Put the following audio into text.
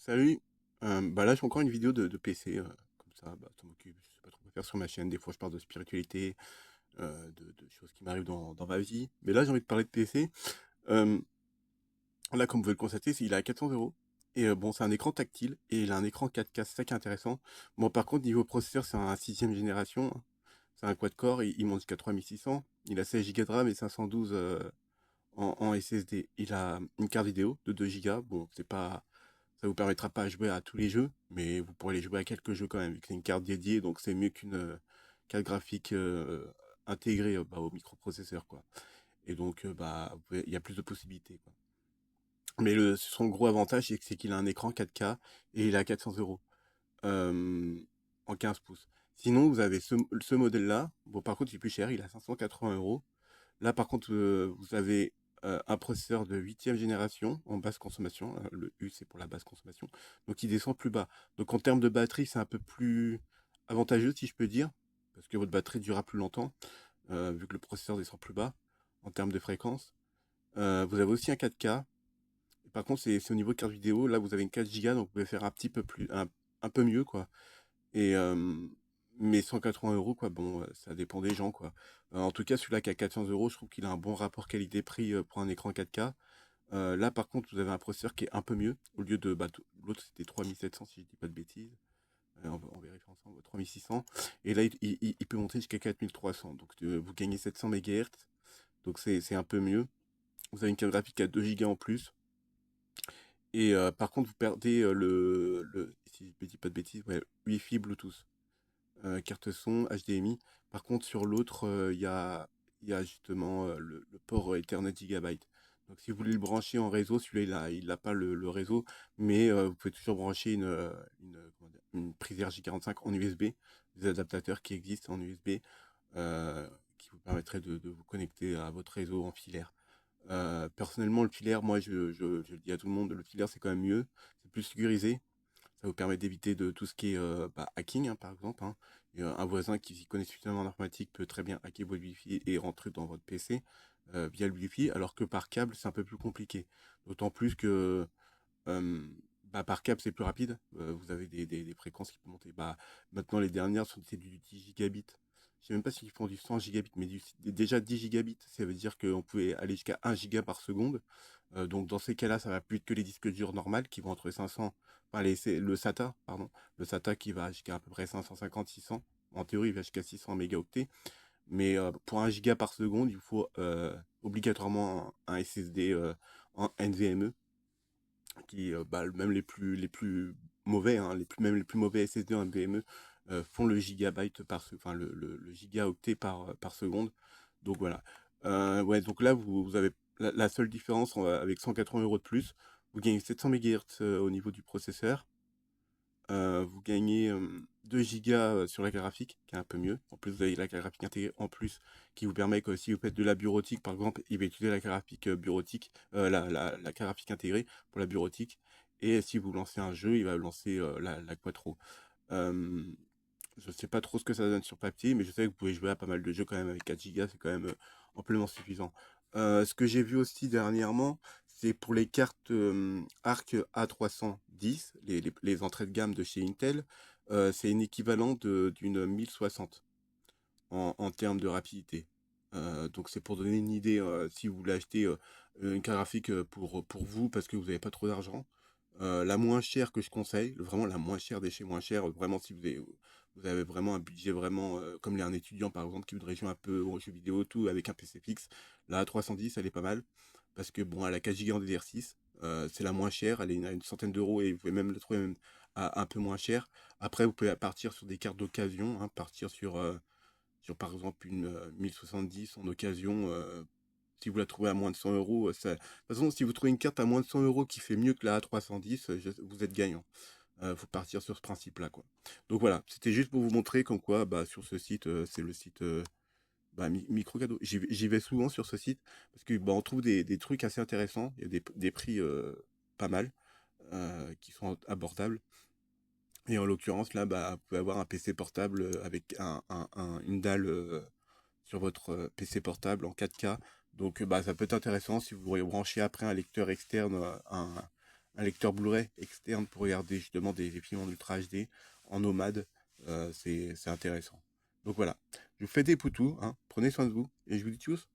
Salut, bah là je fais encore une vidéo de PC, comme ça m'occupe, je sais pas trop quoi faire sur ma chaîne, des fois je parle de spiritualité, de choses qui m'arrivent dans ma vie, mais là j'ai envie de parler de PC. Euh, Là comme vous pouvez le constater, il est à 400 euros, et bon c'est un écran tactile, et il a un écran 4K, c'est ça qui est intéressant. Bon par contre niveau processeur c'est un sixième génération, hein. C'est un quad-core, il monte jusqu'à 3600, il a 16 Go de RAM et 512 en SSD. Il a une carte vidéo de 2 Go, bon c'est pas... Ça vous permettra pas de jouer à tous les jeux, mais vous pourrez les jouer à quelques jeux quand même, vu que c'est une carte dédiée, donc c'est mieux qu'une carte graphique intégrée au microprocesseur, quoi. Et donc, il y a plus de possibilités, quoi. Mais son gros avantage, c'est qu'il a un écran 4K et il a 400 euros euh, en 15 pouces. Sinon, vous avez ce modèle-là. Bon, par contre, il est plus cher, il a 580 euros. Là, par contre, vous avez un processeur de huitième génération en basse consommation. Le U, c'est pour la basse consommation. Donc, il descend plus bas. Donc, en termes de batterie, c'est un peu plus avantageux, si je peux dire, parce que votre batterie durera plus longtemps, vu que le processeur descend plus bas en termes de fréquence. Vous avez aussi un 4K. Par contre, c'est au niveau de carte vidéo. Là, vous avez une 4 Go, donc vous pouvez faire un petit peu plus, un peu mieux, quoi. Et mais 180 euros, quoi, bon, ça dépend des gens, quoi. En tout cas, celui-là qui a 400 euros, je trouve qu'il a un bon rapport qualité-prix pour un écran 4K. Là, par contre, vous avez un processeur qui est un peu mieux. Au lieu de, l'autre c'était 3700 si je dis pas de bêtises. On vérifie ensemble, 3600. Et là, il peut monter jusqu'à 4300. Donc, vous gagnez 700 MHz. Donc, c'est un peu mieux. Vous avez une carte graphique à 2 Go en plus. Et par contre, vous perdez si je dis pas de bêtises, ouais, Wi-Fi, Bluetooth. Carte son, HDMI. Par contre, sur l'autre, il y a justement le port Ethernet Gigabyte. Donc, si vous voulez le brancher en réseau, celui-là, il n'a pas le réseau, mais vous pouvez toujours brancher comment dire, une prise RJ45 en USB, des adaptateurs qui existent en USB, euh, qui vous permettraient de vous connecter à votre réseau en filaire. Personnellement, le filaire, moi, je le dis à tout le monde, le filaire, c'est quand même mieux, c'est plus sécurisé. Ça vous permet d'éviter de tout ce qui est hacking, hein, par exemple, hein. Et, un voisin qui s'y connaît suffisamment en informatique peut très bien hacker votre Wi-Fi et rentrer dans votre PC via le Wi-Fi, alors que par câble, c'est un peu plus compliqué. D'autant plus que par câble, c'est plus rapide. Vous avez des fréquences qui peuvent monter. Maintenant, les dernières, c'est du 10 gigabits. Je sais même pas s'ils font du 100 gigabits, mais déjà 10 gigabits, ça veut dire qu'on pouvait aller jusqu'à 1 giga par seconde. Donc dans ces cas-là, ça va plus vite que les disques durs normaux qui vont entre 500, enfin le SATA, pardon, le SATA qui va jusqu'à à peu près 550, 600. En théorie, il va jusqu'à 600 mégaoctets. Mais pour 1 giga par seconde, il faut obligatoirement un SSD en NVMe qui, même les plus mauvais, hein, même les plus mauvais SSD en NVMe font le gigabyte enfin le gigaoctet par seconde. Donc voilà. Ouais, donc là, vous avez la seule différence avec 180 euros de plus. Vous gagnez 700 MHz au niveau du processeur. Vous gagnez 2 gigas sur la carte graphique, qui est un peu mieux. En plus, vous avez la carte graphique intégrée en plus, qui vous permet que si vous faites de la bureautique, par exemple, il va utiliser la carte graphique bureautique, la carte graphique intégrée pour la bureautique. Et si vous lancez un jeu, il va lancer la Quattro. Euh, je sais pas trop ce que ça donne sur papier, mais je sais que vous pouvez jouer à pas mal de jeux quand même avec 4 gigas, c'est quand même amplement suffisant. Ce que j'ai vu aussi dernièrement, c'est pour les cartes Arc A310, les entrées de gamme de chez Intel, c'est une équivalent d'une 1060 en termes de rapidité. Donc c'est pour donner une idée, si vous voulez acheter une carte graphique pour vous parce que vous n'avez pas trop d'argent. La moins chère que je conseille, vraiment la moins chère des chez moins chères, vraiment si vous avez vraiment un budget vraiment comme un étudiant par exemple qui voudrait jouer un peu aux jeux vidéo tout avec un PC fixe, la 310 elle est pas mal parce que bon elle a 4 Go en DDR6, c'est la moins chère, elle est à une centaine d'euros et vous pouvez même la trouver même à un peu moins cher. Après vous pouvez partir sur des cartes d'occasion, hein, partir sur par exemple une 1070 en occasion. Si vous la trouvez à moins de 100 euros, de toute façon, si vous trouvez une carte à moins de 100 euros qui fait mieux que la A310, vous êtes gagnant. Faut partir sur ce principe-là, quoi. Donc voilà, c'était juste pour vous montrer comme quoi, sur ce site, c'est le site Micro Cadeau. J'y vais souvent sur ce site parce que on trouve des trucs assez intéressants. Il y a des prix pas mal qui sont abordables. Et en l'occurrence, là, vous pouvez avoir un PC portable avec une dalle sur votre PC portable en 4K. Donc, ça peut être intéressant si vous voulez brancher après un lecteur externe, un lecteur Blu-ray externe pour regarder justement des films en Ultra HD, en nomade, c'est intéressant. Donc voilà, je vous fais des poutous, hein, prenez soin de vous, et je vous dis tchuss.